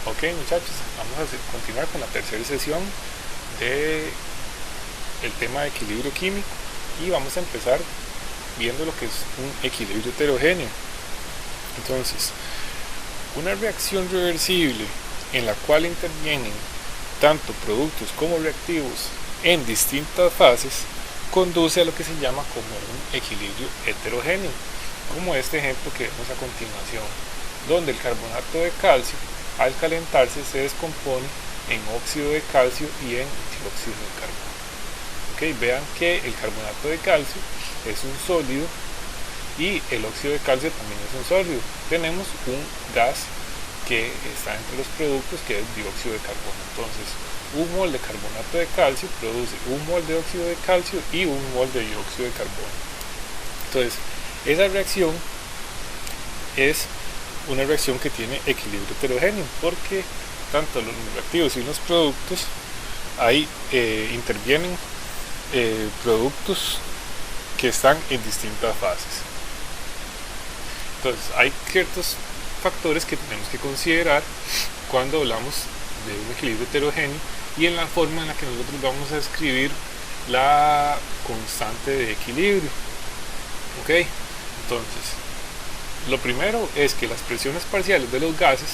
Ok, muchachos, vamos a continuar con la tercera sesión de el tema de equilibrio químico y vamos a empezar viendo lo que es un equilibrio heterogéneo. Entonces, una reacción reversible en la cual intervienen tanto productos como reactivos en distintas fases conduce a lo que se llama como un equilibrio heterogéneo, como este ejemplo que vemos a continuación, donde el carbonato de calcio al calentarse se descompone en óxido de calcio y en dióxido de carbono. Okay, vean que el carbonato de calcio es un sólido y el óxido de calcio también es un sólido. Tenemos un gas que está entre los productos, que es dióxido de carbono. Entonces, un mol de carbonato de calcio produce un mol de óxido de calcio y un mol de dióxido de carbono. Entonces, esa reacción es una reacción que tiene equilibrio heterogéneo, porque tanto los reactivos y los productos ahí intervienen productos que están en distintas fases. Entonces, hay ciertos factores que tenemos que considerar cuando hablamos de un equilibrio heterogéneo y en la forma en la que nosotros vamos a escribir la constante de equilibrio. Ok, entonces lo primero es que las presiones parciales de los gases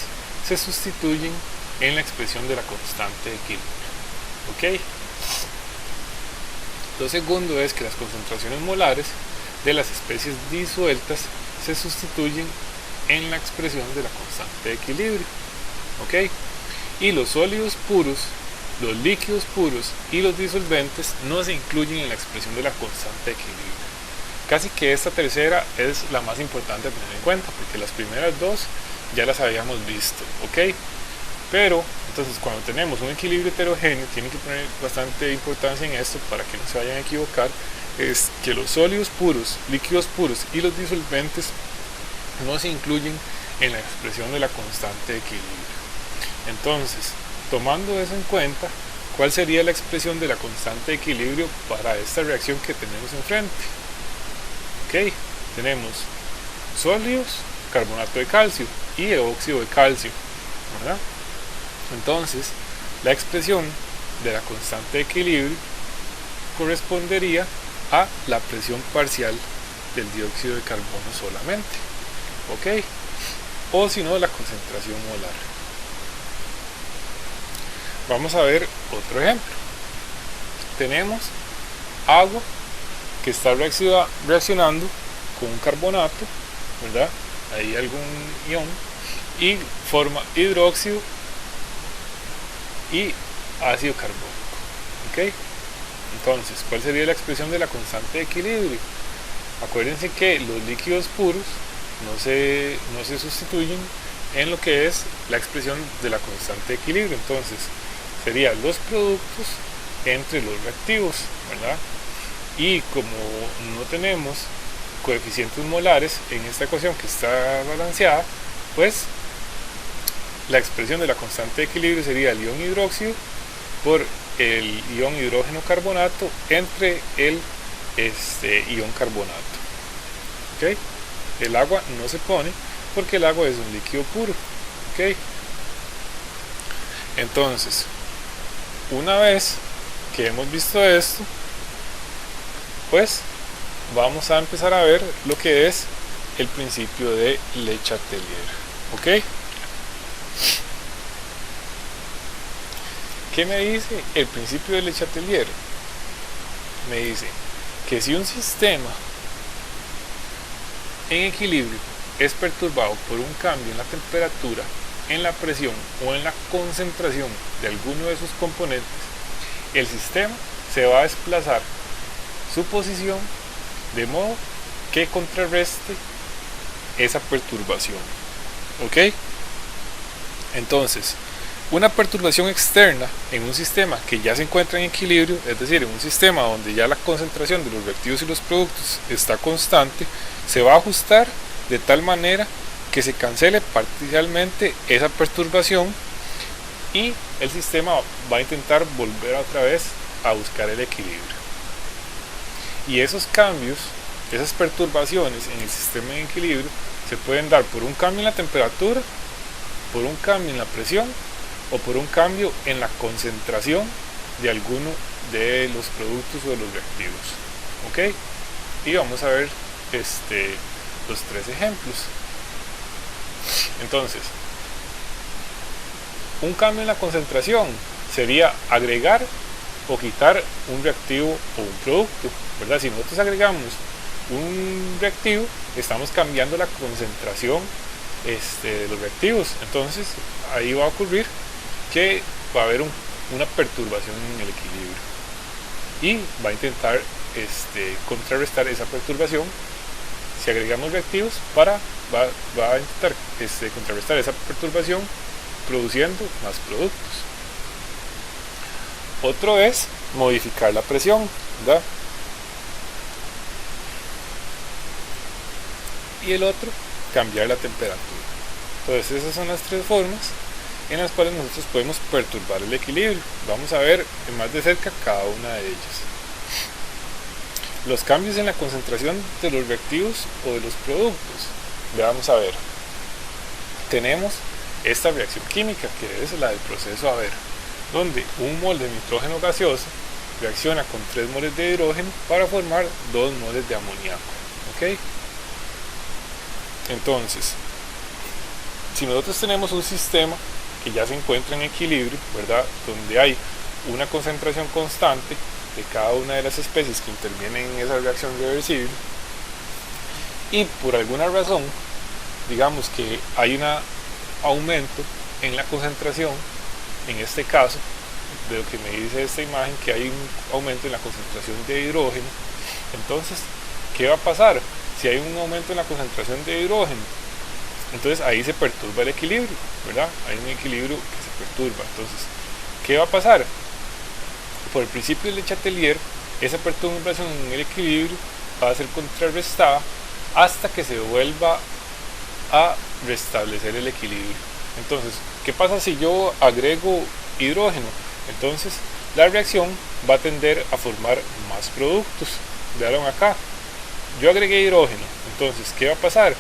se sustituyen en la expresión de la constante de equilibrio. Ok, lo segundo es que las concentraciones molares de las especies disueltas se sustituyen en la expresión de la constante de equilibrio. Ok, y los sólidos puros, los líquidos puros y los disolventes no se incluyen en la expresión de la constante de equilibrio. Casi que esta tercera es la más importante a tener en cuenta, porque las primeras dos ya las habíamos visto. Ok, pero entonces cuando tenemos un equilibrio heterogéneo, tienen que poner bastante importancia en esto para que no se vayan a equivocar, es que los sólidos puros, líquidos puros y los disolventes no se incluyen en la expresión de la constante de equilibrio. Entonces, tomando eso en cuenta, ¿cuál sería la expresión de la constante de equilibrio para esta reacción que tenemos enfrente? Ok, tenemos sólidos, carbonato de calcio y el óxido de calcio, ¿verdad? Entonces, la expresión de la constante de equilibrio correspondería a la presión parcial del dióxido de carbono solamente. Ok, o si no, la concentración molar. Vamos a ver otro ejemplo. Tenemos agua que está reaccionando con un carbonato, ¿verdad? Hay algún ion y forma hidróxido y ácido carbónico. ¿Ok? Entonces, ¿cuál sería la expresión de la constante de equilibrio? Acuérdense que los líquidos puros no se sustituyen en lo que es la expresión de la constante de equilibrio. Entonces, serían los productos entre los reactivos, ¿verdad? Y como no tenemos coeficientes molares en esta ecuación que está balanceada, pues la expresión de la constante de equilibrio sería el ion hidróxido por el ion hidrógeno carbonato entre el ion carbonato. ¿Ok? El agua no se pone porque el agua es un líquido puro. ¿Ok? Entonces, una vez que hemos visto esto, pues vamos a empezar a ver lo que es el principio de Le Chatelier. ¿Ok? ¿Qué me dice el principio de Le Chatelier? Me dice que si un sistema en equilibrio es perturbado por un cambio en la temperatura, en la presión o en la concentración de alguno de sus componentes, el sistema se va a desplazar su posición de modo que contrarreste esa perturbación. ¿Ok? Entonces, una perturbación externa en un sistema que ya se encuentra en equilibrio, es decir, en un sistema donde ya la concentración de los reactivos y los productos está constante, se va a ajustar de tal manera que se cancele parcialmente esa perturbación y el sistema va a intentar volver otra vez a buscar el equilibrio. Y esos cambios, esas perturbaciones en el sistema en equilibrio se pueden dar por un cambio en la temperatura por un cambio en la presión o por un cambio en la concentración de alguno de los productos o de los reactivos. ¿Ok? Y vamos a ver los tres ejemplos. Entonces, un cambio en la concentración sería agregar o quitar un reactivo o un producto, ¿verdad? Si nosotros agregamos un reactivo, estamos cambiando la concentración de los reactivos. Entonces, ahí va a ocurrir que va a haber una perturbación en el equilibrio y va a intentar contrarrestar esa perturbación. Si agregamos reactivos, va a intentar contrarrestar esa perturbación produciendo más productos. Otro es modificar la presión, ¿verdad? Y el otro, cambiar la temperatura. Entonces esas son las tres formas en las cuales nosotros podemos perturbar el equilibrio. Vamos a ver más de cerca cada una de ellas. Los cambios en la concentración de los reactivos o de los productos. Vamos a ver. Tenemos esta reacción química, que es la del proceso Haber, donde un mol de nitrógeno gaseoso reacciona con 3 moles de hidrógeno para formar 2 moles de amoníaco. ¿Ok? Entonces, si nosotros tenemos un sistema que ya se encuentra en equilibrio, ¿verdad? Donde hay una concentración constante de cada una de las especies que intervienen en esa reacción reversible, y por alguna razón, digamos que hay un aumento en la concentración, en este caso, de lo que me dice esta imagen, que hay un aumento en la concentración de hidrógeno. Entonces, ¿qué va a pasar? Si hay un aumento en la concentración de hidrógeno, entonces ahí se perturba el equilibrio, ¿verdad? Hay un equilibrio que se perturba. Entonces, ¿qué va a pasar? Por el principio de Le Chatelier, esa perturbación en el equilibrio va a ser contrarrestada hasta que se vuelva a restablecer el equilibrio. Entonces, ¿qué pasa si yo agrego hidrógeno? Entonces, la reacción va a tender a formar más productos. Vean acá, yo agregué hidrógeno. Entonces, ¿qué va a pasar?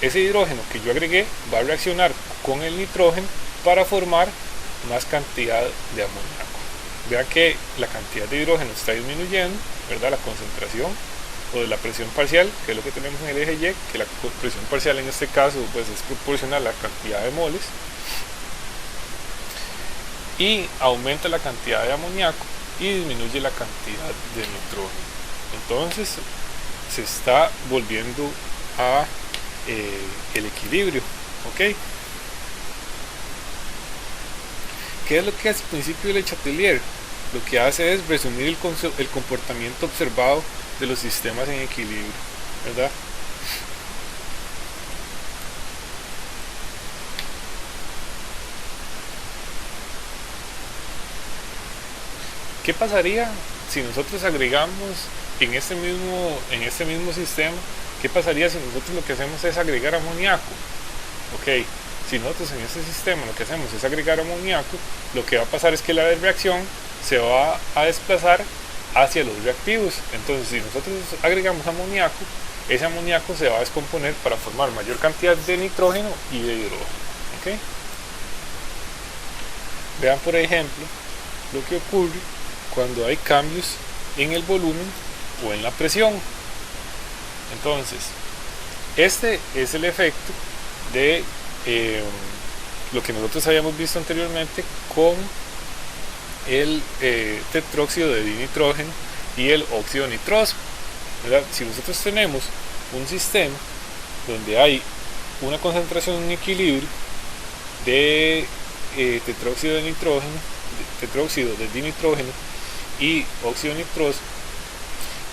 Ese hidrógeno que yo agregué va a reaccionar con el nitrógeno para formar más cantidad de amoníaco. Vean que la cantidad de hidrógeno está disminuyendo, ¿verdad? La concentración o de la presión parcial, que es lo que tenemos en el eje Y, que la presión parcial en este caso pues es proporcional a la cantidad de moles, y aumenta la cantidad de amoníaco y disminuye la cantidad de nitrógeno. Entonces se está volviendo a el equilibrio. ¿Ok? ¿Qué es lo que hace el principio de Le Chatelier? Lo que hace es resumir el comportamiento observado de los sistemas en equilibrio, ¿verdad? ¿Qué pasaría si nosotros agregamos en este mismo sistema? ¿Qué pasaría si nosotros lo que hacemos es agregar amoníaco? Ok, si nosotros en este sistema lo que hacemos es agregar amoníaco, lo que va a pasar es que la reacción se va a desplazar hacia los reactivos. Entonces, si nosotros agregamos amoníaco, ese amoníaco se va a descomponer para formar mayor cantidad de nitrógeno y de hidrógeno. ¿Ok? Vean, por ejemplo, lo que ocurre cuando hay cambios en el volumen o en la presión. Entonces, este es el efecto de lo que nosotros habíamos visto anteriormente con el tetróxido de dinitrógeno y el óxido nitroso, ¿verdad? Si nosotros tenemos un sistema donde hay una concentración en equilibrio de tetróxido de nitrógeno, tetróxido de dinitrógeno y óxido nitroso,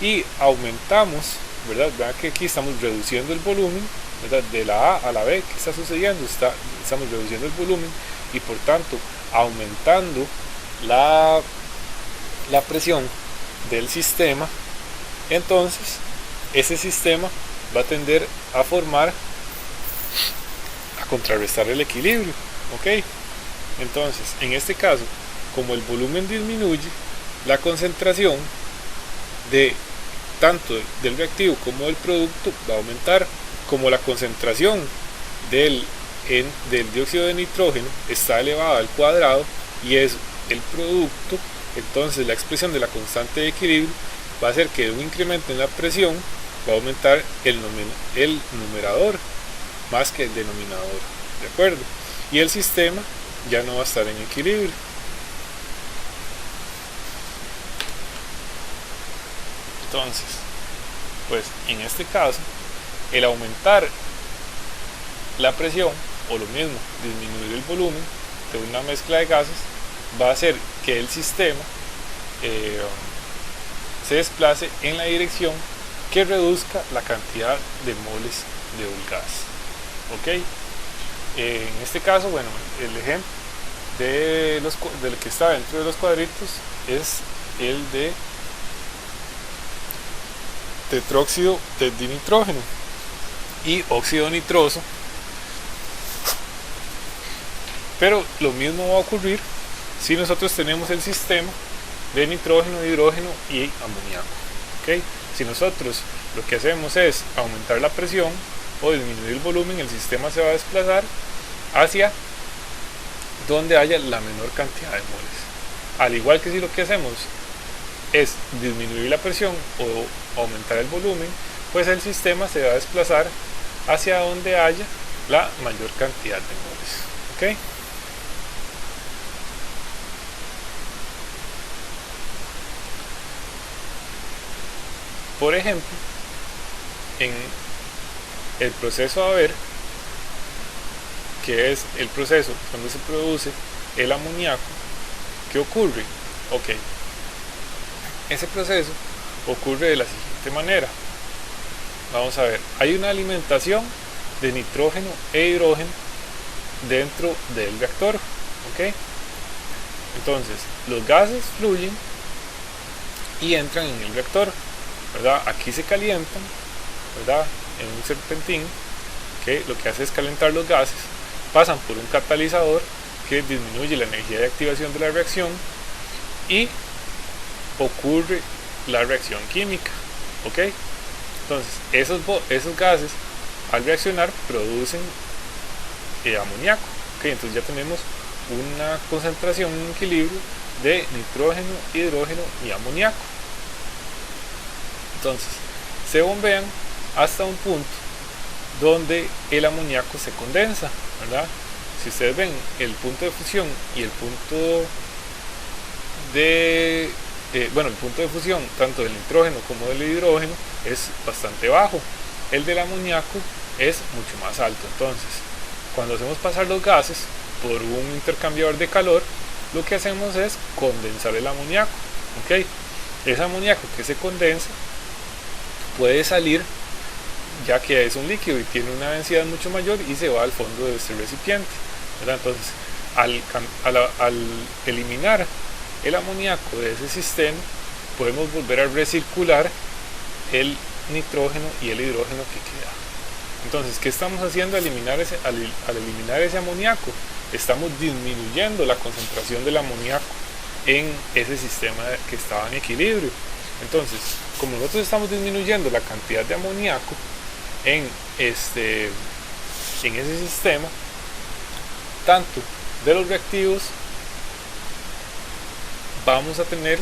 y aumentamos, ¿verdad? Vean que aquí estamos reduciendo el volumen, ¿verdad? De la A a la B, ¿qué está sucediendo? Estamos reduciendo el volumen y por tanto aumentando la presión del sistema. Entonces ese sistema va a tender a contrarrestar el equilibrio. ¿Ok? Entonces, en este caso, como el volumen disminuye, la concentración de tanto del reactivo como del producto va a aumentar. Como la concentración del dióxido de nitrógeno está elevada al cuadrado y es el producto, entonces la expresión de la constante de equilibrio va a hacer que un incremento en la presión va a aumentar el numerador más que el denominador, ¿de acuerdo? Y el sistema ya no va a estar en equilibrio. Entonces, pues en este caso, el aumentar la presión, o lo mismo, disminuir el volumen de una mezcla de gases, va a hacer que el sistema se desplace en la dirección que reduzca la cantidad de moles de un gas. ¿Ok? En este caso, bueno, el ejemplo del que está dentro de los cuadritos es el de tetróxido de dinitrógeno y óxido nitroso, pero lo mismo va a ocurrir si nosotros tenemos el sistema de nitrógeno, hidrógeno y amoníaco. ¿Okay? Si nosotros lo que hacemos es aumentar la presión o disminuir el volumen, el sistema se va a desplazar hacia donde haya la menor cantidad de moles. Al igual que si lo que hacemos es disminuir la presión o aumentar el volumen, pues el sistema se va a desplazar hacia donde haya la mayor cantidad de moles. ¿Ok? Por ejemplo, en el proceso a ver, que es el proceso donde se produce el amoníaco, ¿qué ocurre? Ok, ese proceso ocurre de la siguiente manera. Vamos a ver, hay una alimentación de nitrógeno e hidrógeno dentro del reactor. ¿Ok? Entonces, los gases fluyen y entran en el reactor, ¿verdad? Aquí se calientan, ¿verdad? En un serpentín que lo que hace es calentar los gases, pasan por un catalizador que disminuye la energía de activación de la reacción y ocurre la reacción química. ¿Ok? Entonces esos gases al reaccionar producen amoníaco. ¿Ok? Entonces ya tenemos una concentración, un equilibrio de nitrógeno, hidrógeno y amoníaco. Entonces se bombean hasta un punto donde el amoníaco se condensa, ¿verdad? Si ustedes ven, el punto de fusión y el punto de el punto de fusión tanto del nitrógeno como del hidrógeno es bastante bajo. El del amoníaco es mucho más alto. Entonces, cuando hacemos pasar los gases por un intercambiador de calor, lo que hacemos es condensar el amoníaco. ¿Ok? Ese amoníaco que se condensa puede salir, ya que es un líquido y tiene una densidad mucho mayor, y se va al fondo de este recipiente, ¿verdad? Entonces, al eliminar el amoníaco de ese sistema, podemos volver a recircular el nitrógeno y el hidrógeno que queda. Entonces, ¿qué estamos haciendo al eliminar ese amoníaco? Estamos disminuyendo la concentración del amoníaco en ese sistema que estaba en equilibrio. Entonces, como nosotros estamos disminuyendo la cantidad de amoníaco en ese sistema, tanto de los reactivos, vamos a tener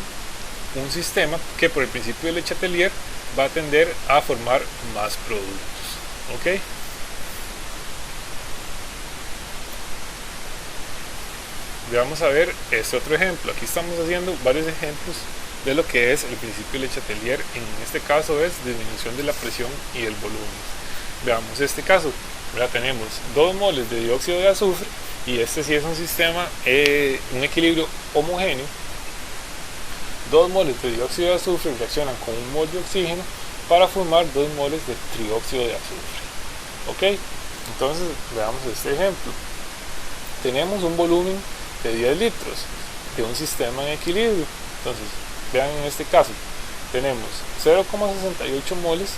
un sistema que por el principio de Le Chatelier va a tender a formar más productos. ¿Ok? Vamos a ver este otro ejemplo. Aquí estamos haciendo varios ejemplos de lo que es el principio de Le Chatelier. En este caso es disminución de la presión y el volumen. Veamos este caso. Ahora tenemos 2 moles de dióxido de azufre, y este sí es un sistema, un equilibrio homogéneo. 2 moles de dióxido de azufre reaccionan con 1 mol de oxígeno para formar 2 moles de trióxido de azufre. ¿Ok? Entonces veamos este ejemplo. Tenemos un volumen de 10 litros de un sistema en equilibrio. Entonces, vean, en este caso tenemos 0,68 moles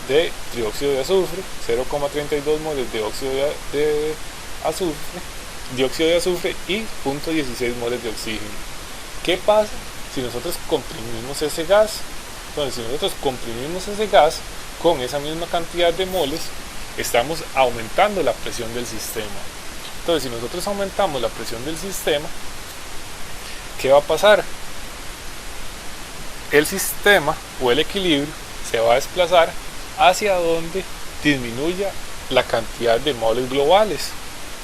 de trióxido de azufre, 0,32 moles de dióxido de azufre y 0,16 moles de oxígeno. ¿Qué pasa si nosotros comprimimos ese gas? Entonces, si nosotros comprimimos ese gas con esa misma cantidad de moles, estamos aumentando la presión del sistema. Entonces, si nosotros aumentamos la presión del sistema, ¿qué va a pasar? El sistema o el equilibrio se va a desplazar hacia donde disminuya la cantidad de moles globales.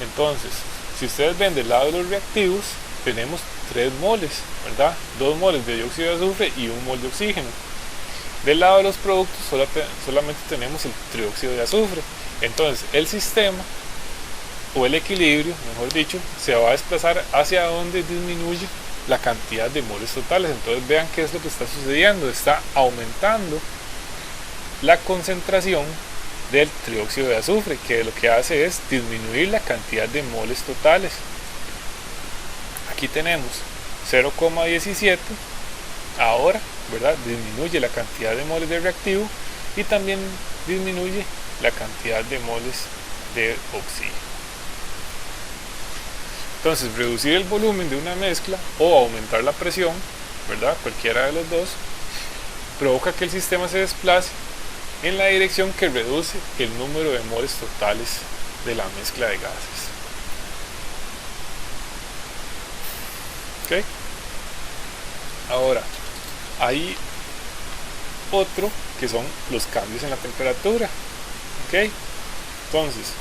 Entonces, si ustedes ven del lado de los reactivos, tenemos 3 moles, ¿verdad? 2 moles de dióxido de azufre y 1 mol de oxígeno. Del lado de los productos solamente tenemos el trióxido de azufre. Entonces, el sistema o el equilibrio, mejor dicho, se va a desplazar hacia donde disminuye la cantidad de moles totales. Entonces vean qué es lo que está sucediendo. Está aumentando la concentración del trióxido de azufre, que lo que hace es disminuir la cantidad de moles totales. Aquí tenemos 0,17, ahora, ¿verdad? Disminuye la cantidad de moles de reactivo y también disminuye la cantidad de moles de oxígeno. Entonces, reducir el volumen de una mezcla o aumentar la presión, ¿verdad? Cualquiera de los dos, provoca que el sistema se desplace en la dirección que reduce el número de moles totales de la mezcla de gases. ¿Ok? Ahora, hay otro que son los cambios en la temperatura. ¿Ok? Entonces,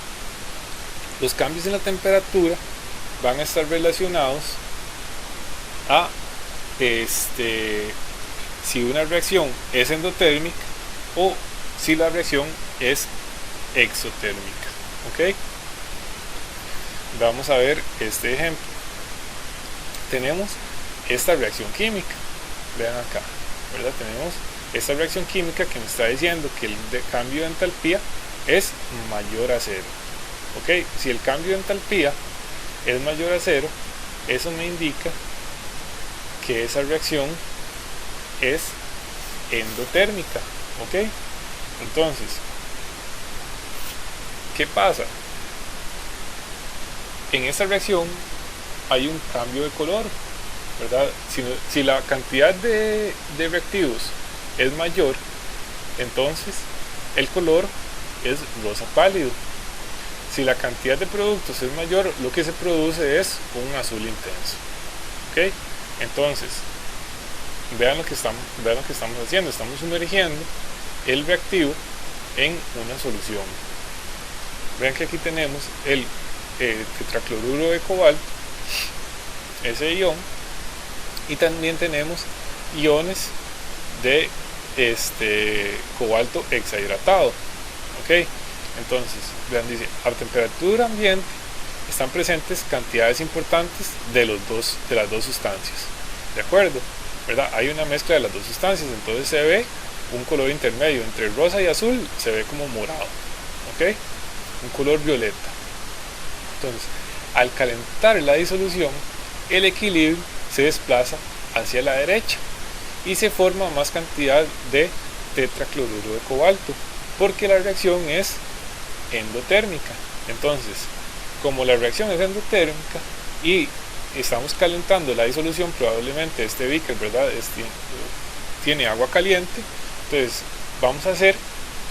los cambios en la temperatura van a estar relacionados a si una reacción es endotérmica o si la reacción es exotérmica. ¿Ok? Vamos a ver este ejemplo. Tenemos esta reacción química, vean acá, ¿verdad? Tenemos esta reacción química que nos está diciendo que el cambio de entalpía es mayor a 0. ¿Ok? Si el cambio de entalpía es mayor a 0, eso me indica que esa reacción es endotérmica. ¿Ok? Entonces, ¿qué pasa? En esta reacción hay un cambio de color, ¿verdad? Si la cantidad de reactivos es mayor, entonces el color es rosa pálido. Si la cantidad de productos es mayor, lo que se produce es un azul intenso. ¿Ok? Entonces, vean lo que estamos haciendo. Estamos sumergiendo el reactivo en una solución. Vean que aquí tenemos el tetracloruro de cobalto, ese ion, y también tenemos iones de cobalto hexahidratado. ¿Ok? Entonces, vean, dice, a temperatura ambiente están presentes cantidades importantes de las dos sustancias. ¿De acuerdo? ¿Verdad? Hay una mezcla de las dos sustancias, entonces se ve un color intermedio entre rosa y azul, se ve como morado. ¿Ok? Un color violeta. Entonces, al calentar la disolución, el equilibrio se desplaza hacia la derecha y se forma más cantidad de tetracloruro de cobalto, porque la reacción es endotérmica. Entonces, como la reacción es endotérmica y estamos calentando la disolución, probablemente este beaker, ¿verdad? Tiene agua caliente, entonces vamos a hacer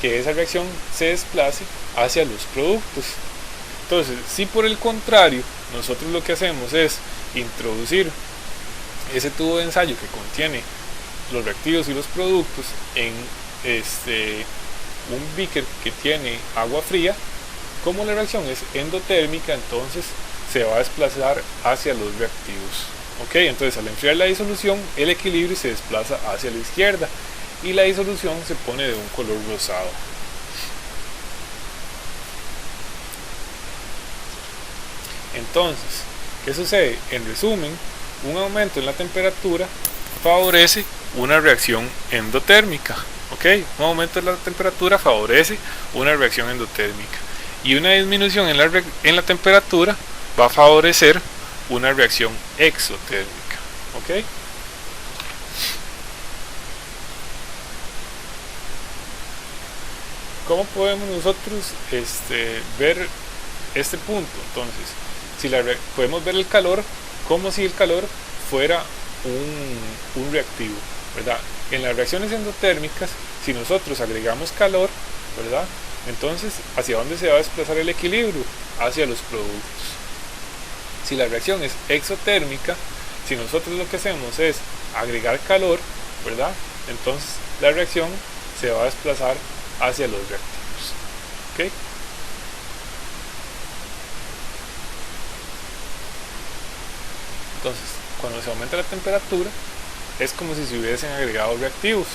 que esa reacción se desplace hacia los productos. Entonces, si por el contrario nosotros lo que hacemos es introducir ese tubo de ensayo que contiene los reactivos y los productos en un beaker que tiene agua fría, como la reacción es endotérmica, entonces se va a desplazar hacia los reactivos. ¿Ok? Entonces, al enfriar la disolución, el equilibrio se desplaza hacia la izquierda y la disolución se pone de un color rosado. Entonces, ¿qué sucede? En resumen, un aumento en la temperatura favorece una reacción endotérmica. ¿Ok? Un aumento en la temperatura favorece una reacción endotérmica. Y una disminución en la temperatura va a favorecer una reacción exotérmica. ¿Ok? ¿Cómo podemos nosotros ver este punto? Entonces, podemos ver el calor como si el calor fuera un reactivo, ¿verdad? En las reacciones endotérmicas, si nosotros agregamos calor, ¿verdad? Entonces, ¿hacia dónde se va a desplazar el equilibrio? Hacia los productos. Si la reacción es exotérmica, si nosotros lo que hacemos es agregar calor, ¿verdad? Entonces la reacción se va a desplazar hacia los reactivos. ¿Ok? Entonces, cuando se aumenta la temperatura, es como si se hubiesen agregado reactivos,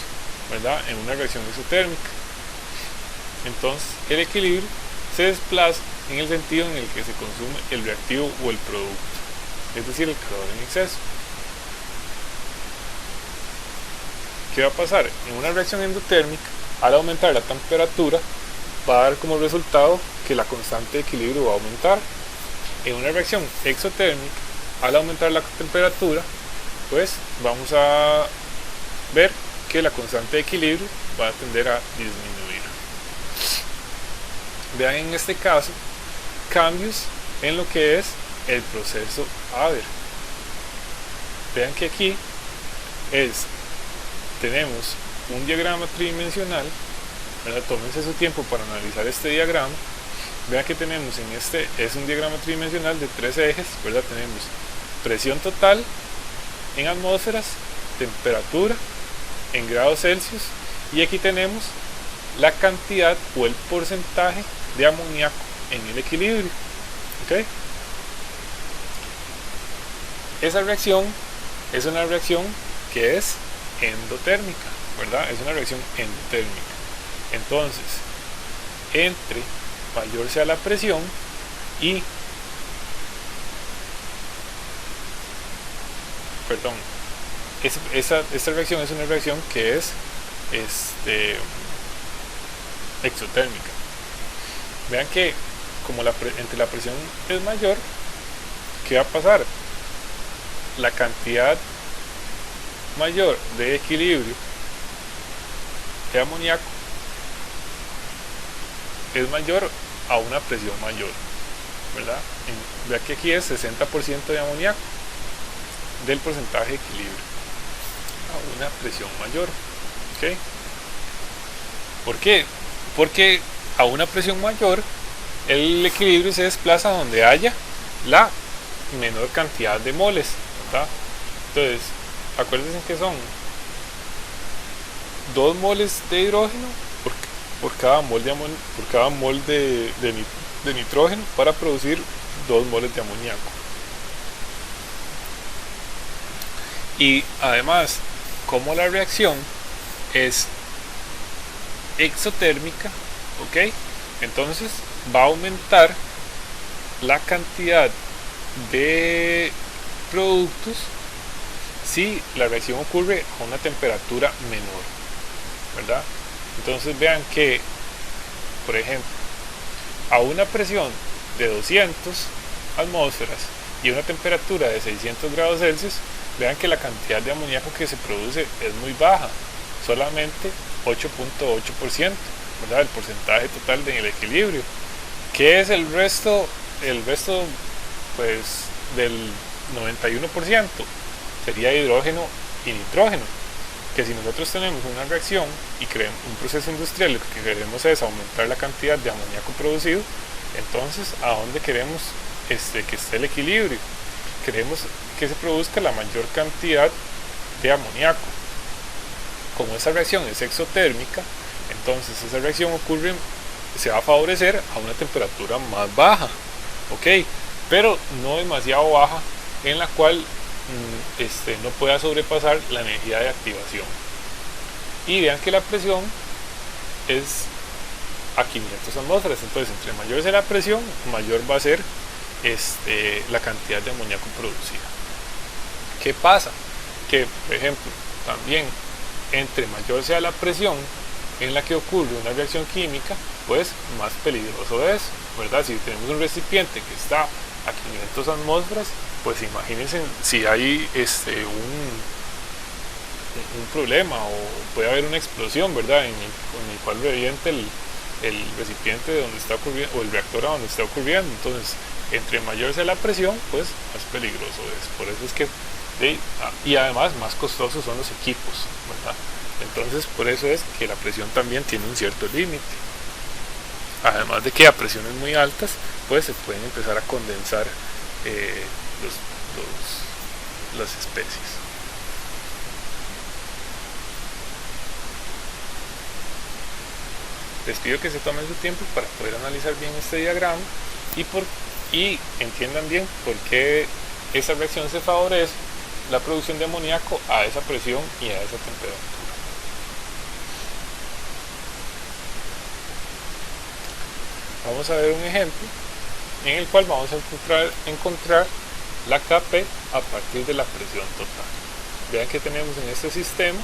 ¿verdad? En una reacción exotérmica. Entonces, el equilibrio se desplaza en el sentido en el que se consume el reactivo o el producto, es decir, el calor en exceso. ¿Qué va a pasar? En una reacción endotérmica, al aumentar la temperatura, va a dar como resultado que la constante de equilibrio va a aumentar. En una reacción exotérmica, al aumentar la temperatura, pues vamos a ver que la constante de equilibrio va a tender a disminuir. Vean en este caso cambios en lo que es el proceso Haber. Vean que aquí tenemos un diagrama tridimensional, ¿verdad? Tómense su tiempo para analizar este diagrama. Vean que tenemos en este, es un diagrama tridimensional de 3 ejes, ¿verdad? Tenemos presión total en atmósferas, temperatura en grados Celsius, y aquí tenemos la cantidad o el porcentaje de amoníaco en el equilibrio. ¿Okay? Esa reacción es una reacción que es endotérmica, ¿verdad? Es una reacción endotérmica. Entonces, entre mayor sea la presión y esta reacción es una reacción que es exotérmica. Vean que como entre la presión es mayor, ¿qué va a pasar? La cantidad mayor de equilibrio de amoníaco es mayor a una presión mayor, ¿verdad? Vean que aquí es 60% de amoníaco del porcentaje de equilibrio a una presión mayor. ¿Okay? ¿Por qué? Porque a una presión mayor el equilibrio se desplaza donde haya la menor cantidad de moles, ¿verdad? Entonces, acuérdense que son 2 moles de hidrógeno por cada mol de nitrógeno para producir 2 moles de amoníaco. Y además, como la reacción es exotérmica, ¿ok? Entonces va a aumentar la cantidad de productos si la reacción ocurre a una temperatura menor, ¿verdad? Entonces vean que, por ejemplo, a una presión de 200 atmósferas y una temperatura de 600 grados Celsius, vean que la cantidad de amoníaco que se produce es muy baja, solamente 8.8%, ¿verdad? El porcentaje total del equilibrio. ¿Qué es el resto? El resto, pues, del 91% sería hidrógeno y nitrógeno. Que si nosotros tenemos una reacción y creemos un proceso industrial, lo que queremos es aumentar la cantidad de amoníaco producido, entonces ¿a dónde queremos que esté el equilibrio? Queremos que se produzca la mayor cantidad de amoníaco. Como esa reacción es exotérmica, entonces esa reacción se va a favorecer a una temperatura más baja, ¿ok? Pero no demasiado baja, en la cual no pueda sobrepasar la energía de activación. Y vean que la presión es a 500 atmósferas, entonces entre mayor sea la presión, mayor va a ser la cantidad de amoníaco producida. ¿Qué pasa? Que, por ejemplo, también entre mayor sea la presión en la que ocurre una reacción química, pues más peligroso es, ¿verdad? Si tenemos un recipiente que está a 500 atmósferas, pues imagínense si hay un problema o puede haber una explosión, ¿verdad? En el cual reviente el recipiente de donde está ocurriendo, o el reactor a donde está ocurriendo. Entonces, entre mayor sea la presión, pues más peligroso es. Por eso es que, y además más costosos son los equipos, ¿verdad? Entonces, por eso es que la presión también tiene un cierto límite. Además de que a presiones muy altas pues se pueden empezar a condensar las especies. Les pido que se tomen su tiempo para poder analizar bien este diagrama y entiendan bien por qué esa reacción se favorece la producción de amoníaco a esa presión y a esa temperatura. Vamos a ver un ejemplo en el cual vamos a encontrar la Kp a partir de la presión total. Vean que tenemos en este sistema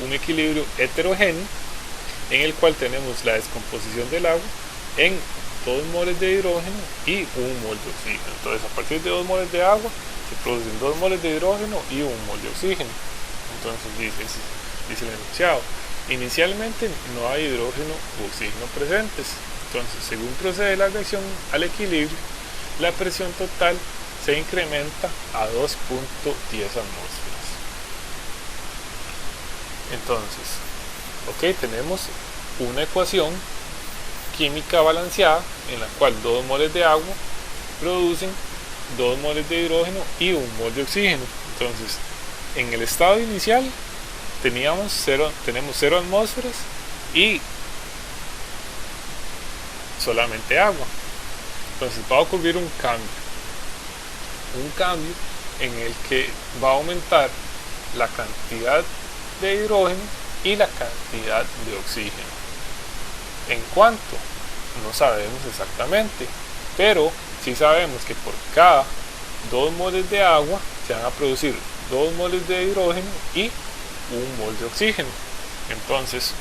un equilibrio heterogéneo en el cual tenemos la descomposición del agua en 2 moles de hidrógeno y 1 mol de oxígeno. Entonces, a partir de 2 moles de agua se producen 2 moles de hidrógeno y 1 mol de oxígeno. Entonces dice el enunciado: inicialmente no hay hidrógeno u oxígeno presentes. Entonces, según procede la reacción al equilibrio, la presión total se incrementa a 2.10 atmósferas. Entonces, tenemos una ecuación química balanceada en la cual 2 moles de agua producen 2 moles de hidrógeno y 1 mol de oxígeno. Entonces, en el estado inicial tenemos 0 atmósferas y solamente agua. Entonces va a ocurrir un cambio en el que va a aumentar la cantidad de hidrógeno y la cantidad de oxígeno. ¿En cuánto? No sabemos exactamente, pero sí sabemos que por cada 2 moles de agua se van a producir 2 moles de hidrógeno y 1 mol de oxígeno. Entonces,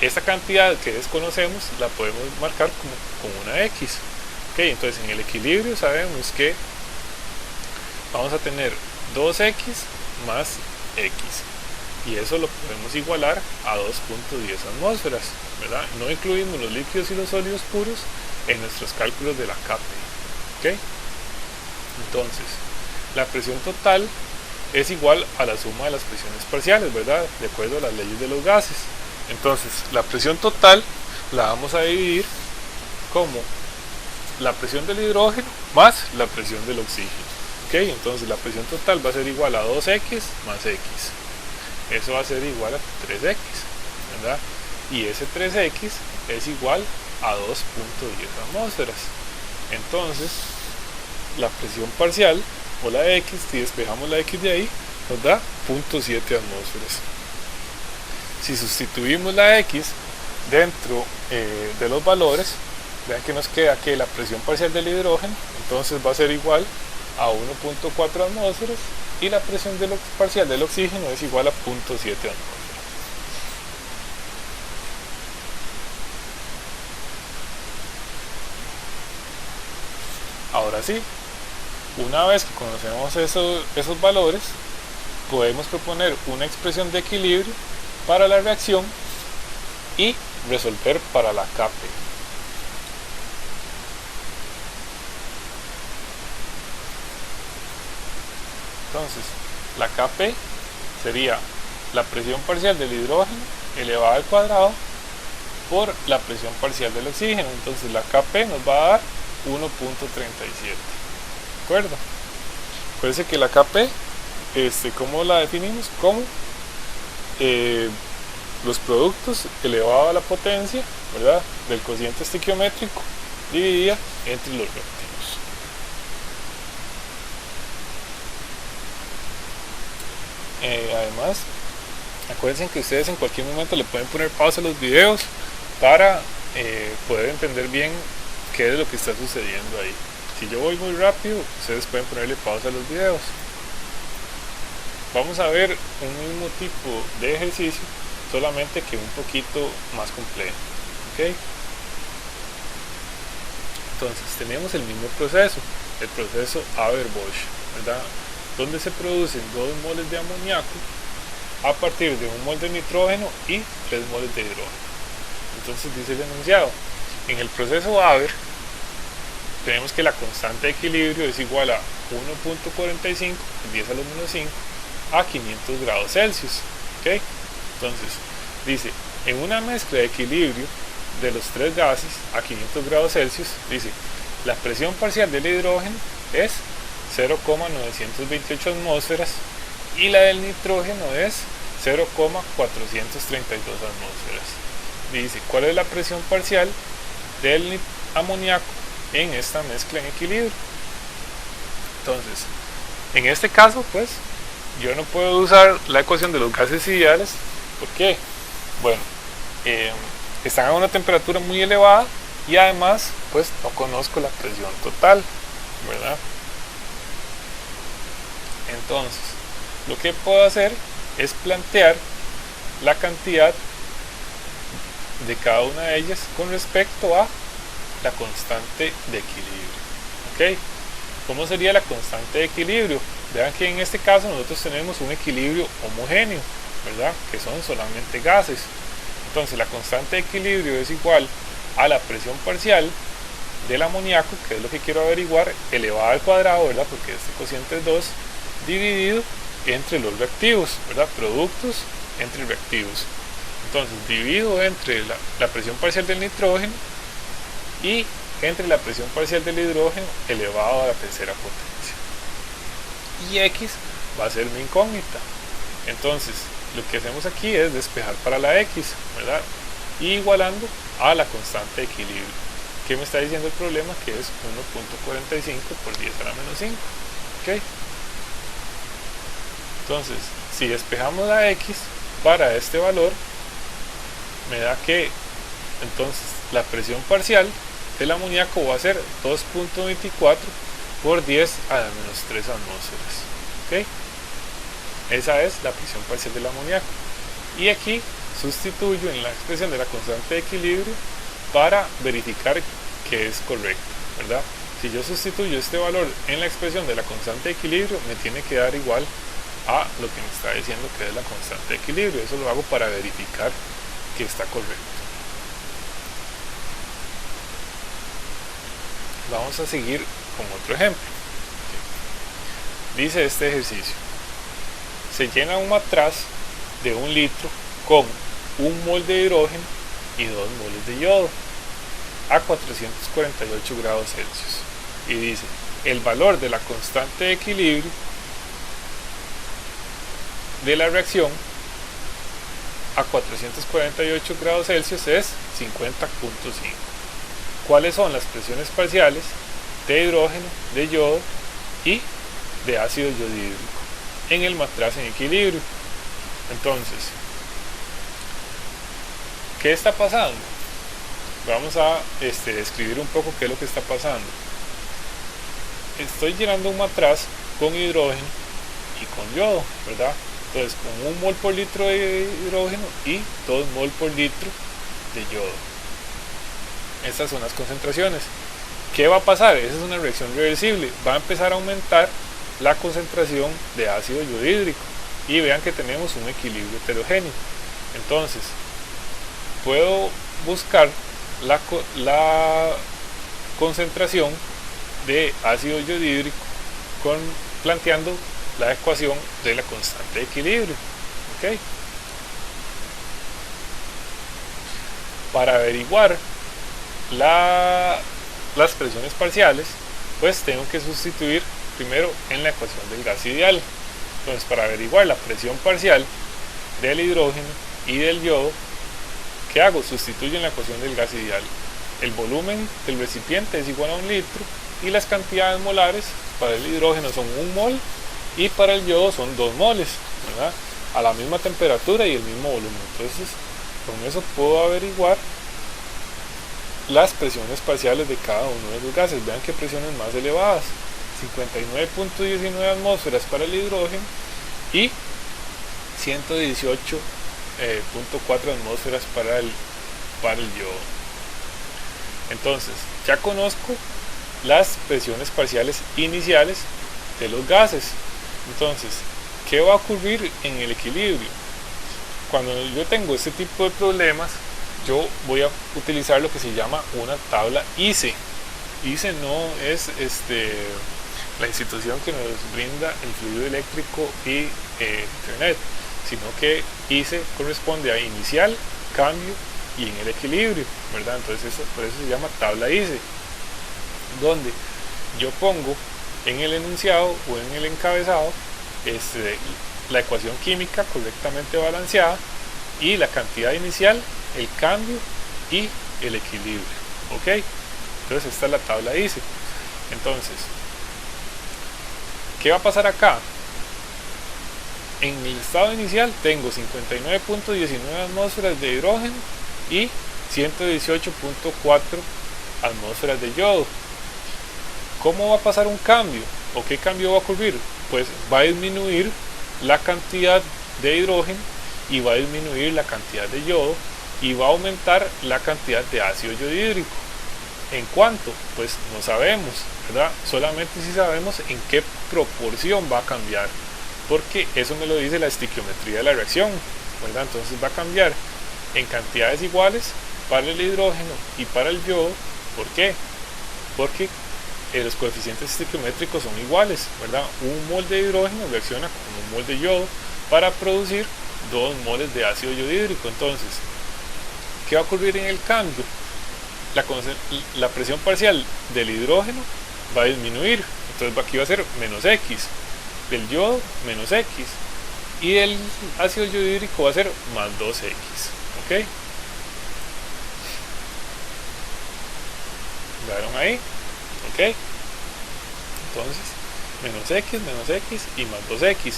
esta cantidad que desconocemos la podemos marcar como una X. Entonces, en el equilibrio sabemos que vamos a tener 2X más X. Y eso lo podemos igualar a 2.10 atmósferas, ¿verdad? No incluimos los líquidos y los sólidos puros en nuestros cálculos de la Kp. Entonces, la presión total es igual a la suma de las presiones parciales, ¿verdad? De acuerdo a las leyes de los gases. Entonces, la presión total la vamos a dividir como la presión del hidrógeno más la presión del oxígeno. Entonces, la presión total va a ser igual a 2X más X. Eso va a ser igual a 3X, ¿verdad? Y ese 3X es igual a 2.10 atmósferas. Entonces, la presión parcial, o la X, si despejamos la X de ahí, nos da 0.7 atmósferas. Si sustituimos la X dentro de los valores, vean que nos queda que la presión parcial del hidrógeno entonces va a ser igual a 1.4 atmósferas y la presión parcial del oxígeno es igual a 0.7 atmósferas. Ahora sí, una vez que conocemos esos valores, podemos proponer una expresión de equilibrio para la reacción y resolver para la Kp. Entonces, la Kp sería la presión parcial del hidrógeno elevada al cuadrado por la presión parcial del oxígeno. Entonces, la Kp nos va a dar 1.37. ¿De acuerdo? Acuérdense que la Kp, ¿cómo la definimos? Como los productos elevado a la potencia, ¿verdad?, del cociente estequiométrico dividida entre los reactivos. Además, acuérdense que ustedes en cualquier momento le pueden poner pausa a los videos para poder entender bien qué es lo que está sucediendo ahí. Si yo voy muy rápido, ustedes pueden ponerle pausa a los videos. Vamos a ver un mismo tipo de ejercicio, solamente que un poquito más complejo. Entonces, tenemos el mismo proceso, el proceso Haber-Bosch, ¿verdad?, donde se producen 2 moles de amoníaco a partir de 1 mol de nitrógeno y 3 moles de hidrógeno. Entonces, dice el enunciado: en el proceso Haber tenemos que la constante de equilibrio es igual a 1.45 10 a la menos 5 a 500 grados Celsius. Entonces, dice: en una mezcla de equilibrio de los tres gases a 500 grados Celsius, dice, la presión parcial del hidrógeno es 0,928 atmósferas y la del nitrógeno es 0,432 atmósferas. Dice, ¿cuál es la presión parcial del amoníaco en esta mezcla en equilibrio? Entonces, en este caso, pues, yo no puedo usar la ecuación de los gases ideales. ¿Por qué? Bueno, están a una temperatura muy elevada y además, pues, no conozco la presión total, ¿verdad? Entonces, lo que puedo hacer es plantear la cantidad de cada una de ellas con respecto a la constante de equilibrio. ¿Ok? ¿Cómo sería la constante de equilibrio? Vean que en este caso nosotros tenemos un equilibrio homogéneo, ¿verdad? Que son solamente gases. Entonces la constante de equilibrio es igual a la presión parcial del amoníaco, que es lo que quiero averiguar, elevada al cuadrado, ¿verdad? Porque este cociente es 2, dividido entre los reactivos, ¿verdad? Productos entre reactivos. Entonces divido entre la presión parcial del nitrógeno y entre la presión parcial del hidrógeno elevado a la tercera potencia. Y X va a ser mi incógnita. Entonces lo que hacemos aquí es despejar para la X, ¿verdad? Y igualando a la constante de equilibrio. ¿Qué me está diciendo el problema? Que es 1.45 por 10 a la menos 5. ¿Ok? Entonces, si despejamos la X para este valor, me da que entonces la presión parcial del amoníaco va a ser 2.24 por 10 a la menos 3 atmósferas. ¿Ok? Esa es la presión parcial del amoníaco. Y aquí sustituyo en la expresión de la constante de equilibrio para verificar que es correcto, ¿verdad? Si yo sustituyo este valor en la expresión de la constante de equilibrio, me tiene que dar igual a lo que me está diciendo que es la constante de equilibrio. Eso lo hago para verificar que está correcto. Vamos a seguir con otro ejemplo. Dice este ejercicio: se llena un matraz de 1 litro con 1 mol de hidrógeno y 2 moles de yodo a 448 grados Celsius, y dice, el valor de la constante de equilibrio de la reacción a 448 grados Celsius es 50.5. ¿Cuáles son las presiones parciales de hidrógeno, de yodo y de ácido yodhídrico en el matraz en equilibrio? Entonces, ¿qué está pasando? Vamos a describir un poco qué es lo que está pasando. Estoy llenando un matraz con hidrógeno y con yodo, ¿verdad? Entonces, con 1 mol por litro de hidrógeno y 2 mol por litro de yodo. Estas son las concentraciones. ¿Qué va a pasar? Esa es una reacción reversible. Va a empezar a aumentar la concentración de ácido yodhídrico. Y vean que tenemos un equilibrio heterogéneo. Entonces, puedo buscar la concentración de ácido yodhídrico planteando la ecuación de la constante de equilibrio. ¿Okay? Para averiguar las presiones parciales, pues tengo que sustituir primero en la ecuación del gas ideal. Entonces, para averiguar la presión parcial del hidrógeno y del yodo, ¿qué hago? Sustituyo en la ecuación del gas ideal. El volumen del recipiente es igual a 1 litro y las cantidades molares para el hidrógeno son 1 mol y para el yodo son 2 moles, ¿verdad? A la misma temperatura y el mismo volumen. Entonces, con eso puedo averiguar las presiones parciales de cada uno de los gases. Vean qué presiones más elevadas: 59.19 atmósferas para el hidrógeno y 118.4 atmósferas para el yodo. Entonces, ya conozco las presiones parciales iniciales de los gases. Entonces, ¿qué va a ocurrir en el equilibrio? Cuando yo tengo este tipo de problemas, yo voy a utilizar lo que se llama una tabla ICE. ICE no es la institución que nos brinda el fluido eléctrico y internet, sino que ICE corresponde a inicial, cambio y en el equilibrio, ¿verdad? Entonces por eso se llama tabla ICE, donde yo pongo en el enunciado o en el encabezado la ecuación química correctamente balanceada y la cantidad inicial, el cambio y el equilibrio, ¿ok? Entonces esta es la tabla ICE. Entonces, ¿qué va a pasar acá? En el estado inicial tengo 59.19 atmósferas de hidrógeno y 118.4 atmósferas de yodo. ¿Cómo va a pasar un cambio? ¿O qué cambio va a ocurrir? Pues va a disminuir la cantidad de hidrógeno y va a disminuir la cantidad de yodo y va a aumentar la cantidad de ácido yodhídrico. ¿En cuánto? Pues no sabemos, ¿verdad? Solamente si sabemos en qué proporción va a cambiar, porque eso me lo dice la estequiometría de la reacción, ¿verdad? Entonces va a cambiar en cantidades iguales para el hidrógeno y para el yodo. ¿Por qué? Porque los coeficientes estequiométricos son iguales, ¿verdad? Un mol de hidrógeno reacciona con un mol de yodo para producir 2 moles de ácido yodhídrico. Entonces, ¿qué va a ocurrir en el cambio? La presión parcial del hidrógeno va a disminuir, entonces aquí va a ser menos X, del yodo menos X, y el ácido yodhídrico va a ser más 2X, ¿ok? ¿Vieron ahí? ¿Ok? Entonces, menos X y más 2X.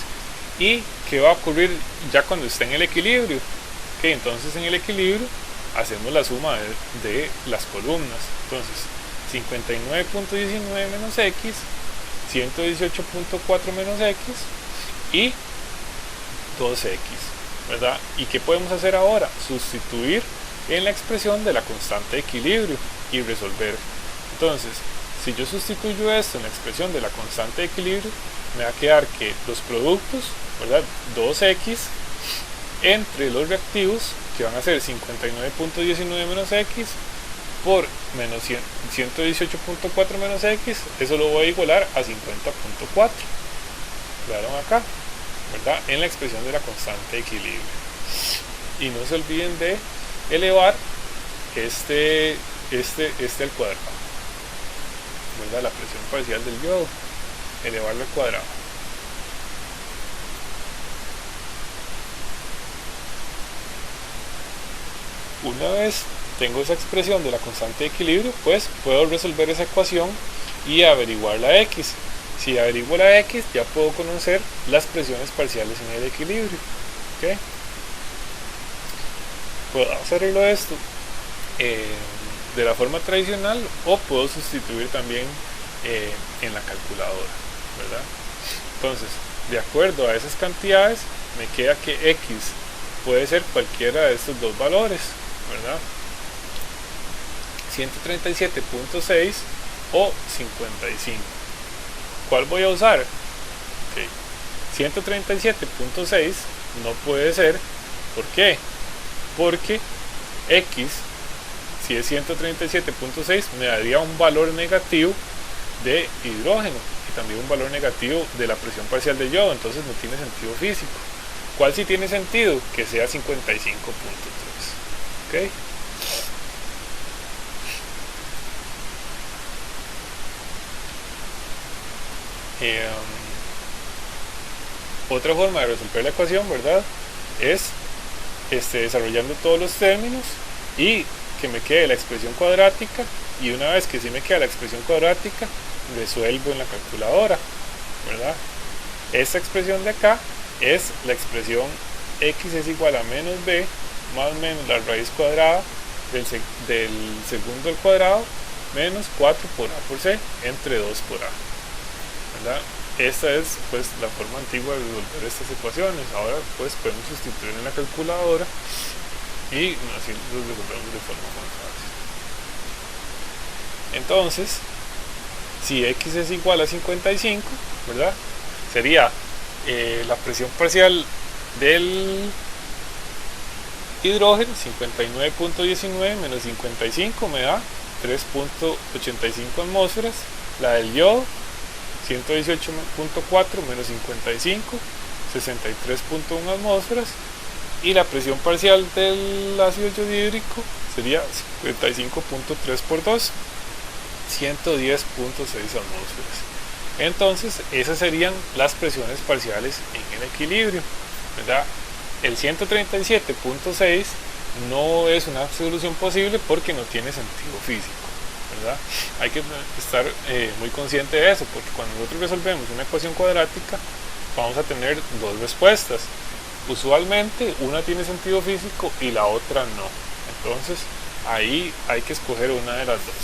¿Y qué va a ocurrir ya cuando esté en el equilibrio? ¿Ok? Entonces en el equilibrio hacemos la suma de las columnas. Entonces, 59.19 menos X, 118.4 menos X y 2X, ¿verdad? ¿Y qué podemos hacer ahora? Sustituir en la expresión de la constante de equilibrio y resolver. Entonces, si yo sustituyo esto en la expresión de la constante de equilibrio, me va a quedar que los productos, ¿verdad? 2X entre los reactivos, que van a ser 59.19 menos X por menos 118.4 menos X, eso lo voy a igualar a 50.4. ¿Vieron acá? ¿Verdad? En la expresión de la constante de equilibrio. Y no se olviden de elevar este al cuadrado, ¿verdad? La presión parcial del yodo, elevarlo al cuadrado. Una vez tengo esa expresión de la constante de equilibrio, pues puedo resolver esa ecuación y averiguar la X. Si averiguo la X, ya puedo conocer las presiones parciales en el equilibrio, ¿okay? Puedo hacerlo esto de la forma tradicional, o puedo sustituir también en la calculadora, ¿verdad? Entonces, de acuerdo a esas cantidades, me queda que X puede ser cualquiera de estos dos valores, ¿verdad? 137.6 o 55. ¿Cuál voy a usar? Okay. 137.6 no puede ser. ¿Por qué? Porque X, si es 137.6, me daría un valor negativo de hidrógeno y también un valor negativo de la presión parcial de yodo, entonces no tiene sentido físico. ¿Cuál sí tiene sentido? Que sea 55.3. ¿Ok? Otra forma de resolver la ecuación, ¿verdad? Es desarrollando todos los términos y que me quede la expresión cuadrática, y una vez que sí me queda la expresión cuadrática, resuelvo en la calculadora, ¿verdad? Esta expresión de acá es la expresión X es igual a menos B más menos la raíz cuadrada del segundo al cuadrado menos 4 por A por C entre 2 por A, ¿verdad? Esta es pues la forma antigua de resolver estas ecuaciones. Ahora pues podemos sustituir en la calculadora y así lo resolvemos de forma más fácil. Entonces, si X es igual a 55, ¿verdad? Sería la presión parcial del hidrógeno, 59.19 menos 55 me da 3.85 atmósferas. La del yodo, 118.4 menos 55, 63.1 atmósferas. y la presión parcial del ácido yodhídrico sería 55.3 por 2, 110.6 atmósferas. Entonces esas serían las presiones parciales en el equilibrio, ¿verdad? El 137.6 no es una solución posible porque no tiene sentido físico, ¿verdad? Hay que estar muy consciente de eso, porque cuando nosotros resolvemos una ecuación cuadrática vamos a tener dos respuestas. Usualmente una tiene sentido físico y la otra no. Entonces ahí hay que escoger una de las dos.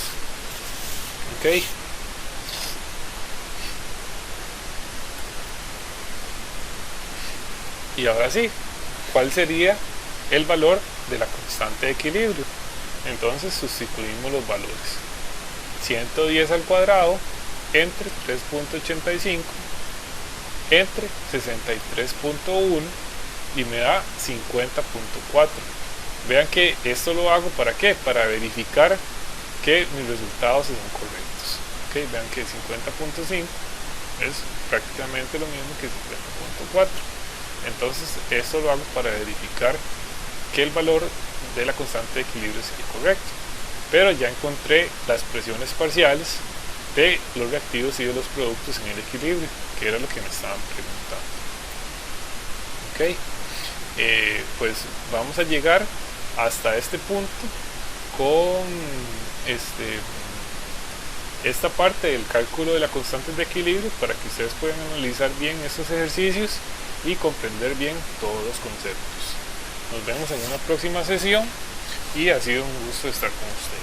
¿Ok? Y ahora sí, ¿cuál sería el valor de la constante de equilibrio? Entonces sustituimos los valores. 110 al cuadrado entre 3.85 entre 63.1 y me da 50.4. Vean que esto lo hago ¿para qué? Para verificar que mis resultados son correctos. ¿Okay? Vean que 50.5 es prácticamente lo mismo que 50.4. Entonces esto lo hago para verificar que el valor de la constante de equilibrio es el correcto. Pero ya encontré las presiones parciales de los reactivos y de los productos en el equilibrio, que era lo que me estaban preguntando. Ok, pues vamos a llegar hasta este punto con esta parte del cálculo de la constante de equilibrio, para que ustedes puedan analizar bien estos ejercicios y comprender bien todos los conceptos. Nos vemos en una próxima sesión y ha sido un gusto estar con ustedes.